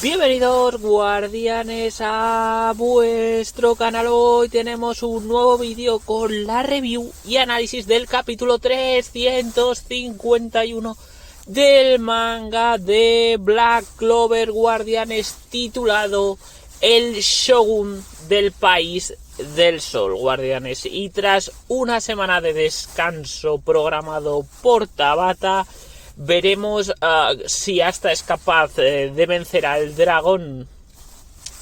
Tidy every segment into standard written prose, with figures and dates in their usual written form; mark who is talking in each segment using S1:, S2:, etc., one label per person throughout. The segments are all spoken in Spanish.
S1: Bienvenidos guardianes a vuestro canal. Hoy tenemos un nuevo vídeo con la review y análisis del capítulo 351 del manga de Black Clover Guardianes, titulado El Shogun del País del Sol, Guardianes. Y tras una semana de descanso programado por Tabata, veremos si Asta es capaz de vencer al dragón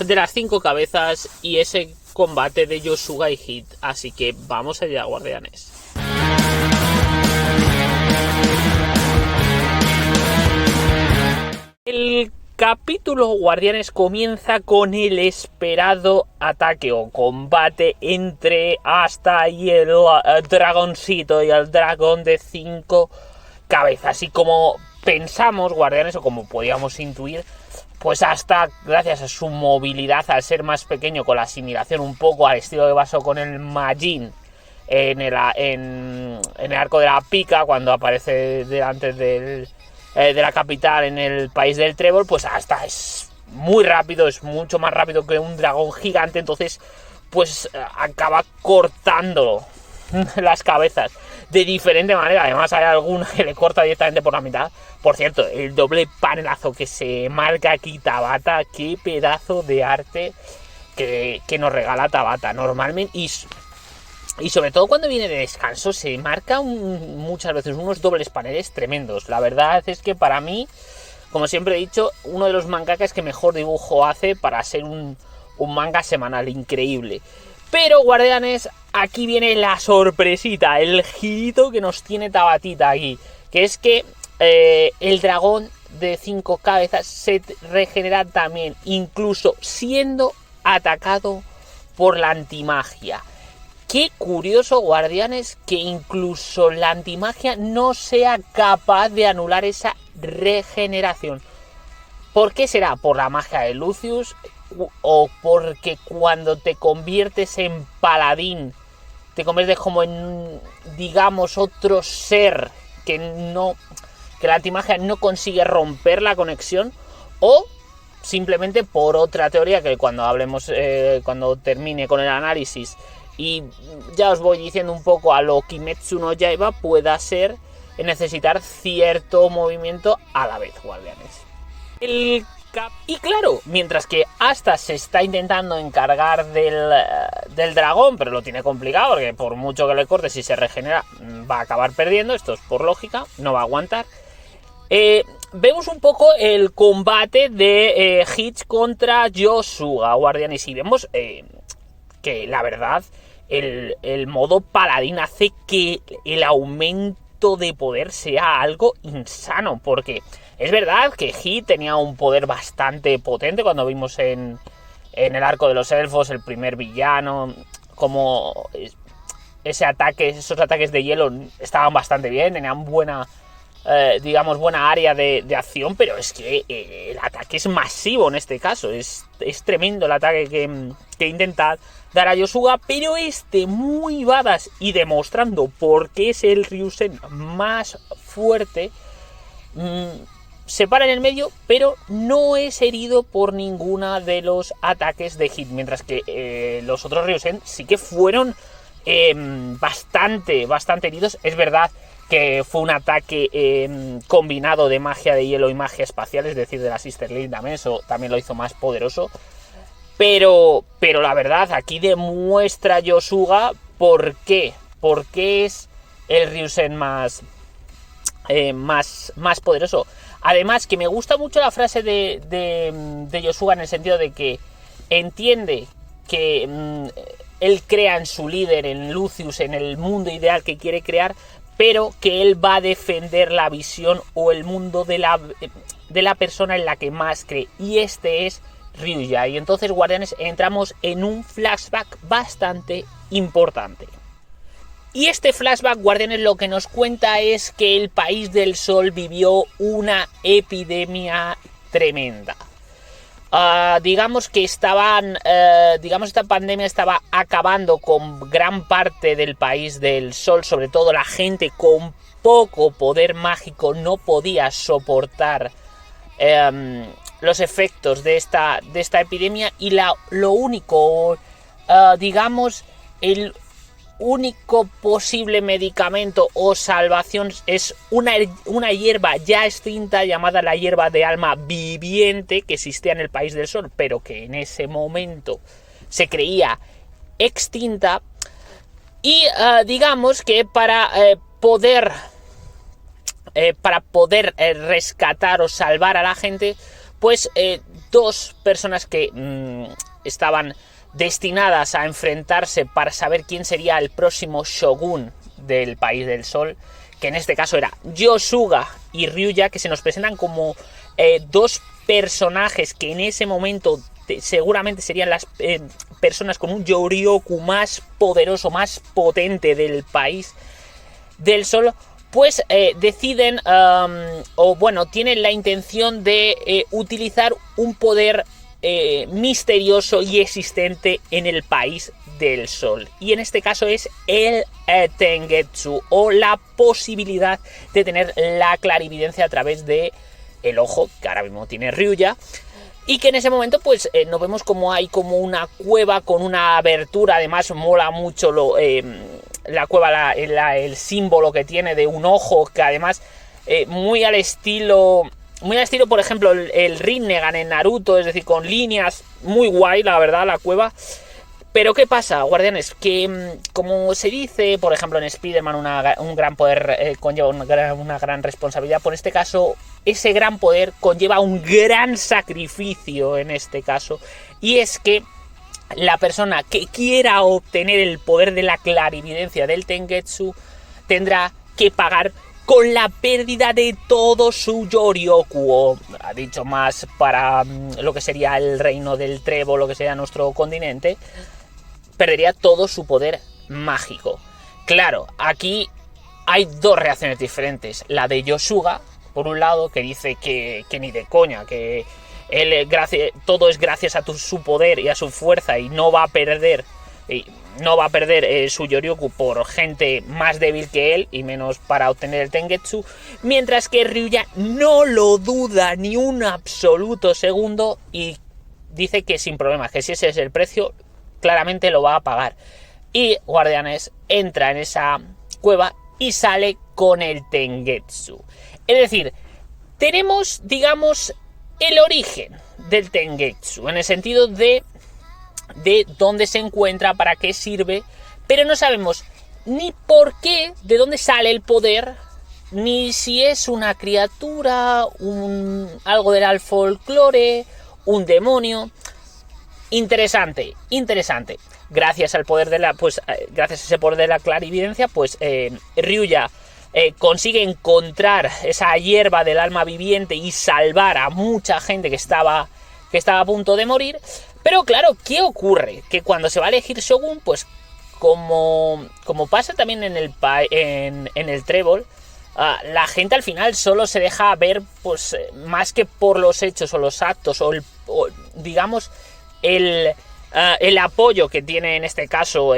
S1: de las 5 cabezas y ese combate de Yosuga y Hit. Así que vamos allá, guardianes. El capítulo, guardianes, comienza con el esperado ataque o combate entre Asta y el dragoncito y el dragón de 5 cabezas. Y como pensamos, guardianes, o como podíamos intuir, pues Asta, gracias a su movilidad, al ser más pequeño, con la asimilación un poco al estilo de Vaso con el Majin en el arco de la pica, cuando aparece delante de la capital en el país del Trébol, pues Asta es muy rápido, es mucho más rápido que un dragón gigante. Entonces pues acaba cortando las cabezas de diferente manera. Además hay alguna que le corta directamente por la mitad. Por cierto, el doble panelazo que se marca aquí Tabata, qué pedazo de arte que nos regala Tabata normalmente. Y sobre todo cuando viene de descanso se marca muchas veces unos dobles paneles tremendos. La verdad es que para mí, como siempre he dicho, uno de los mangakas que mejor dibujo hace para ser un manga semanal, increíble. Pero, guardianes, aquí viene la sorpresita, el girito que nos tiene Tabatita aquí, que es que el dragón de 5 cabezas se regenera también, incluso siendo atacado por la antimagia. Qué curioso, guardianes, que incluso la antimagia no sea capaz de anular esa regeneración. ¿Por qué será? ¿Por la magia de Lucius? ¿O porque cuando te conviertes en paladín te conviertes como en, digamos, otro ser que la antimagia no consigue romper la conexión? ¿O simplemente por otra teoría que cuando hablemos, cuando termine con el análisis, y ya os voy diciendo un poco a lo Kimetsu no Yaiba, pueda ser necesitar cierto movimiento a la vez, guardianes? Y claro, mientras que Asta se está intentando encargar del dragón, pero lo tiene complicado porque por mucho que le corte, si se regenera va a acabar perdiendo. Esto es por lógica, no va a aguantar. Vemos un poco el combate de Hitch contra Yosuga, guardianes, y vemos que la verdad el modo paladín hace que el aumento de poder sea algo insano, porque es verdad que Hit tenía un poder bastante potente cuando vimos en el arco de los elfos, el primer villano, como esos ataques de hielo estaban bastante bien, tenían buena área de acción, pero es que el ataque es masivo en este caso, es tremendo el ataque que intenta dar a Yosuga, pero muy badass y demostrando por qué es el Ryusen más fuerte, se para en el medio, pero no es herido por ninguna de los ataques de Hit, mientras que los otros Ryusen sí que fueron bastante heridos. Es verdad que fue un ataque combinado de magia de hielo y magia espacial, es decir, de la Sister Link también, eso también lo hizo más poderoso. Pero la verdad, aquí demuestra Yosuga por qué es el Ryusen más poderoso. Además, que me gusta mucho la frase de Yosuga, en el sentido de que entiende que él crea en su líder, en Lucius, en el mundo ideal que quiere crear, pero que él va a defender la visión o el mundo de la persona en la que más cree, y este es Ryuya. Y entonces, guardianes, entramos en un flashback bastante importante. Y este flashback, guardianes, lo que nos cuenta es que el país del sol vivió una epidemia tremenda. Digamos que esta pandemia estaba acabando con gran parte del país del sol, sobre todo la gente con poco poder mágico no podía soportar los efectos de esta epidemia y lo único, digamos, el único posible medicamento o salvación es una hierba ya extinta llamada la hierba de alma viviente, que existía en el País del Sol, pero que en ese momento se creía extinta. Y digamos que para poder rescatar o salvar a la gente, pues dos personas que estaban destinadas a enfrentarse para saber quién sería el próximo shogun del País del Sol, que en este caso era Yosuga y Ryuya, que se nos presentan como dos personajes que en ese momento seguramente serían las personas con un Yoryoku más poderoso, más potente del País del Sol, pues deciden, tienen la intención de utilizar un poder misterioso y existente en el País del Sol. Y en este caso es el Tengetsu, o la posibilidad de tener la clarividencia a través de el ojo, que ahora mismo tiene Ryuya. Y que en ese momento pues nos vemos como hay como una cueva con una abertura. Además mola mucho la cueva, el símbolo que tiene de un ojo, que además muy al estilo, por ejemplo, el Rinnegan en Naruto, es decir, con líneas, muy guay, la verdad, la cueva. Pero ¿qué pasa, guardianes? Que como se dice, por ejemplo, en Spider-Man, un gran poder conlleva una gran responsabilidad. Por este caso, ese gran poder conlleva un gran sacrificio en este caso. Y es que la persona que quiera obtener el poder de la clarividencia del Tengetsu tendrá que pagar con la pérdida de todo su Yoryoku, o ha dicho más para lo que sería el reino del Trébol, lo que sería nuestro continente, perdería todo su poder mágico. Claro, aquí hay dos reacciones diferentes. La de Yosuga, por un lado, que dice que ni de coña, que él todo es gracias a su poder y a su fuerza y no va a perder su Yoryoku por gente más débil que él y menos para obtener el Tengetsu, mientras que Ryuya no lo duda ni un absoluto segundo y dice que sin problemas, que si ese es el precio, claramente lo va a pagar. Y guardianes entra en esa cueva y sale con el Tengetsu. Es decir, tenemos, digamos, el origen del Tengetsu, en el sentido de dónde se encuentra, para qué sirve, pero no sabemos ni por qué, de dónde sale el poder, ni si es una criatura, algo del folclore, un demonio. Interesante. Gracias al poder gracias a ese poder de la clarividencia, pues Ryuya consigue encontrar esa hierba del alma viviente y salvar a mucha gente que estaba a punto de morir. Pero claro, ¿qué ocurre? Que cuando se va a elegir Shogun, pues como pasa también en el Trébol, la gente al final solo se deja ver, pues más que por los hechos o los actos o digamos el apoyo que tiene en este caso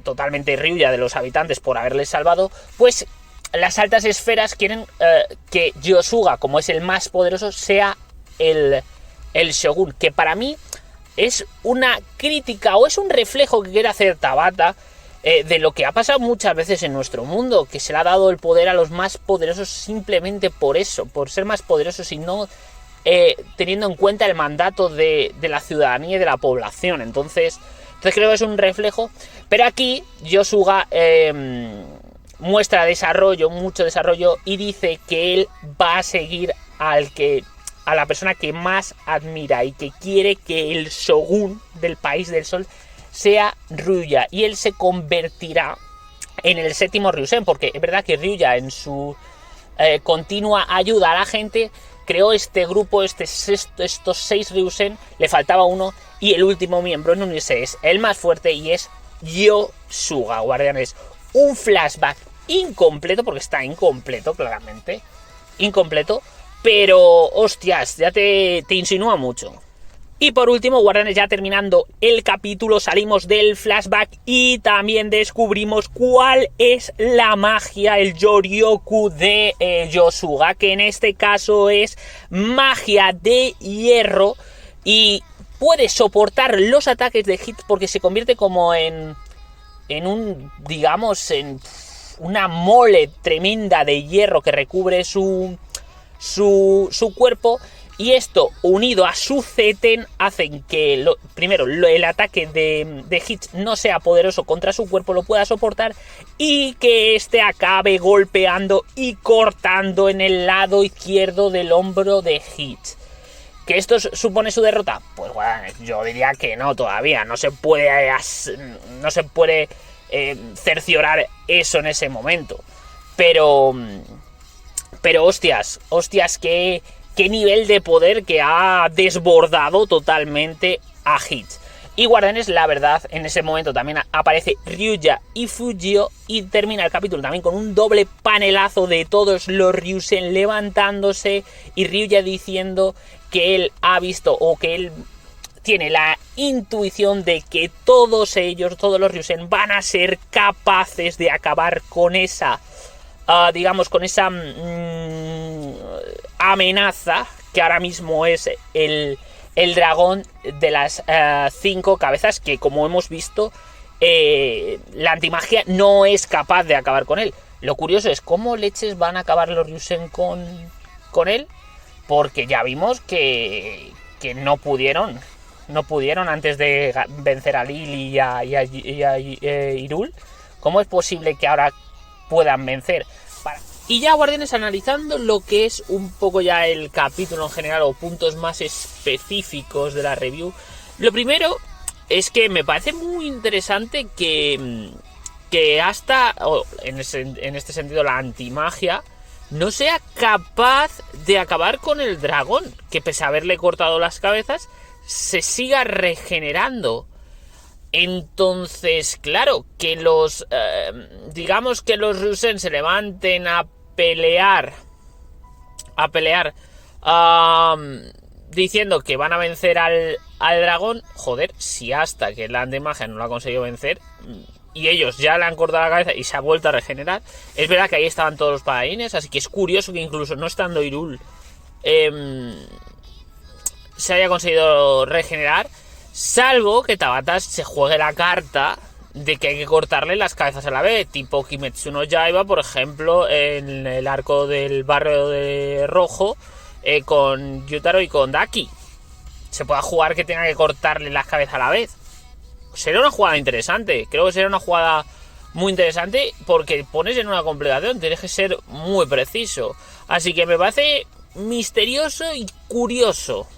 S1: totalmente Ryuya de los habitantes por haberles salvado, pues las altas esferas quieren que Yosuga, como es el más poderoso, sea el Shogun, que para mí es una crítica o es un reflejo que quiere hacer Tabata de lo que ha pasado muchas veces en nuestro mundo, que se le ha dado el poder a los más poderosos simplemente por eso, por ser más poderosos y no teniendo en cuenta el mandato de la ciudadanía y de la población. Entonces creo que es un reflejo, pero aquí Yosuga muestra mucho desarrollo, y dice que él va a seguir a la persona que más admira y que quiere que el Shogun del País del Sol sea Ryuya, y él se convertirá en el séptimo Ryusen, porque es verdad que Ryuya en su continua ayuda a la gente creó este grupo, estos 6 Ryusen, le faltaba uno, y el último miembro en unirse es el más fuerte, y es Yosuga, guardianes. Un flashback incompleto, porque está incompleto, claramente incompleto, pero hostias, ya te insinúa mucho. Y por último, guardianes, ya terminando el capítulo, salimos del flashback y también descubrimos cuál es la magia, el Yoryoku de Yosuga, que en este caso es magia de hierro y puede soportar los ataques de Hit porque se convierte como en un, digamos, en una mole tremenda de hierro que recubre su cuerpo. Y esto, unido a su Zeten, hacen que, primero, el ataque de Hitch no sea poderoso contra su cuerpo, lo pueda soportar, y que este acabe golpeando y cortando en el lado izquierdo del hombro de Hitch. ¿Que esto supone su derrota? Pues bueno, yo diría que no todavía, no se puede cerciorar eso en ese momento. Pero hostias, qué nivel de poder que ha desbordado totalmente a Hitch. Y guardianes, la verdad, en ese momento también aparece Ryuya y Fujio y termina el capítulo también con un doble panelazo de todos los Ryusen levantándose y Ryuya diciendo que él ha visto o que él tiene la intuición de que todos ellos, todos los Ryusen, van a ser capaces de acabar con esa... digamos, con esa amenaza que ahora mismo es el dragón de las 5 cabezas, que como hemos visto, la antimagia no es capaz de acabar con él. Lo curioso es cómo leches van a acabar los Ryusen con él, porque ya vimos que no pudieron antes de vencer a Lily y a Hyrule. ¿Cómo es posible que ahora puedan vencer? Y ya, guardianes, analizando lo que es un poco ya el capítulo en general o puntos más específicos de la review, lo primero es que me parece muy interesante que hasta, en este sentido, la antimagia no sea capaz de acabar con el dragón, que pese a haberle cortado las cabezas, se siga regenerando. Entonces, claro, que digamos que los Ryusen se levanten a pelear, diciendo que van a vencer al dragón. Joder, si hasta que la antimagia no lo ha conseguido vencer y ellos ya le han cortado la cabeza y se ha vuelto a regenerar. Es verdad que ahí estaban todos los paladines, así que es curioso que incluso no estando Hyrule se haya conseguido regenerar. Salvo que Tabata se juegue la carta de que hay que cortarle las cabezas a la vez, tipo Kimetsu no Yaiba, por ejemplo, en el arco del barrio de Rojo, con Yutaro y con Daki. Se pueda jugar que tenga que cortarle las cabezas a la vez. Sería una jugada interesante, creo que sería una jugada muy interesante, porque pones en una complicación, tienes que ser muy preciso. Así que me parece misterioso y curioso.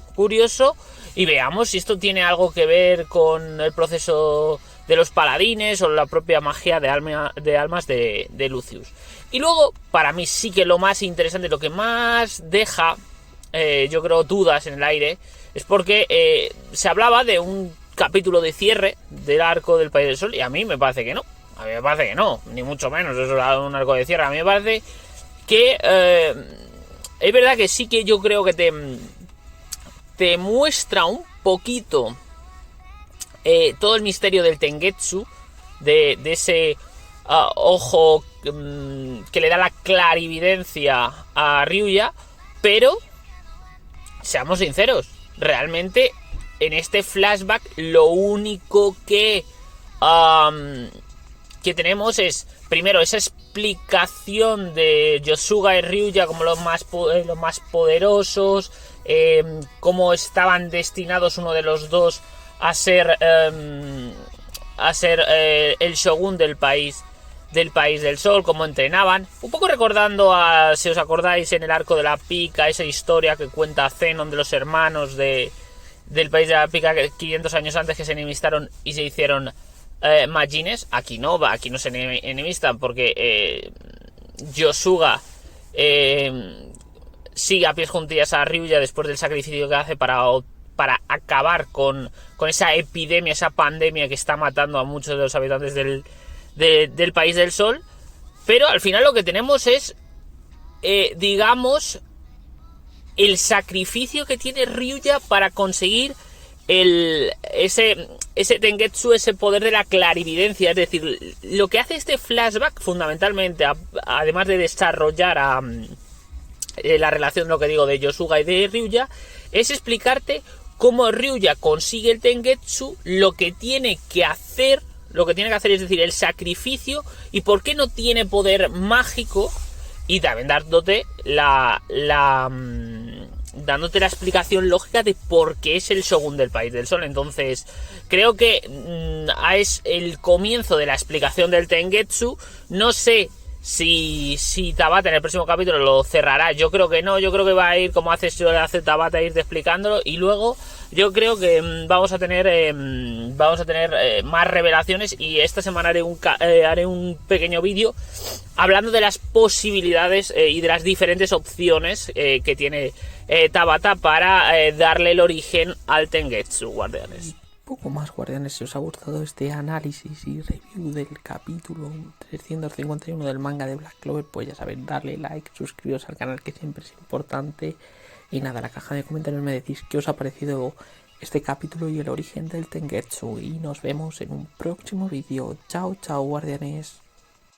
S1: Y veamos si esto tiene algo que ver con el proceso de los paladines o la propia magia de almas de Lucius. Y luego, para mí sí que lo más interesante, lo que más deja, yo creo, dudas en el aire, es porque se hablaba de un capítulo de cierre del arco del País del Sol, y a mí me parece que no. A mí me parece que no, ni mucho menos eso es un arco de cierre. A mí me parece que es verdad que sí, que yo creo que te muestra un poquito todo el misterio del Tengetsu, de ese ojo que le da la clarividencia a Ryuya, pero seamos sinceros, realmente en este flashback lo único que tenemos es, primero, esa explicación de Yosuga y Ryuya como los más poderosos, cómo estaban destinados uno de los dos a ser el shogun del país del sol, cómo entrenaban, un poco recordando si os acordáis, en el arco de la pica, esa historia que cuenta Zenon de los hermanos del país de la pica, 500 años antes, que se enemistaron y se hicieron Majines. Aquí no se enemistan, porque Yosuga sigue a pies juntillas a Ryuya después del sacrificio que hace para acabar con esa epidemia, esa pandemia que está matando a muchos de los habitantes del país del sol. Pero al final lo que tenemos es, digamos, el sacrificio que tiene Ryuya para conseguir ese Tengetsu, ese poder de la clarividencia. Es decir, lo que hace este flashback fundamentalmente, además de desarrollar la relación, lo que digo, de Yosuga y de Ryuya, es explicarte cómo Ryuya consigue el Tengetsu, lo que tiene que hacer, es decir, el sacrificio, y por qué no tiene poder mágico, y también dándote dándote la explicación lógica de por qué es el Shogun del País del Sol. Entonces, creo que es el comienzo de la explicación del Tengetsu. No sé si Tabata en el próximo capítulo lo cerrará. Yo creo que no, yo creo que va a ir como hace Tabata, irte explicándolo, y luego yo creo que vamos a tener más revelaciones, y esta semana haré un pequeño vídeo hablando de las posibilidades y de las diferentes opciones que tiene Tabata para darle el origen al Tengetsu, guardianes.
S2: Poco más, guardianes. Si os ha gustado este análisis y review del capítulo 351 del manga de Black Clover, pues ya sabéis, darle like, suscribiros al canal, que siempre es importante. Y nada, en la caja de comentarios me decís qué os ha parecido este capítulo y el origen del Tengetsu. Y nos vemos en un próximo vídeo. Chao, chao, guardianes.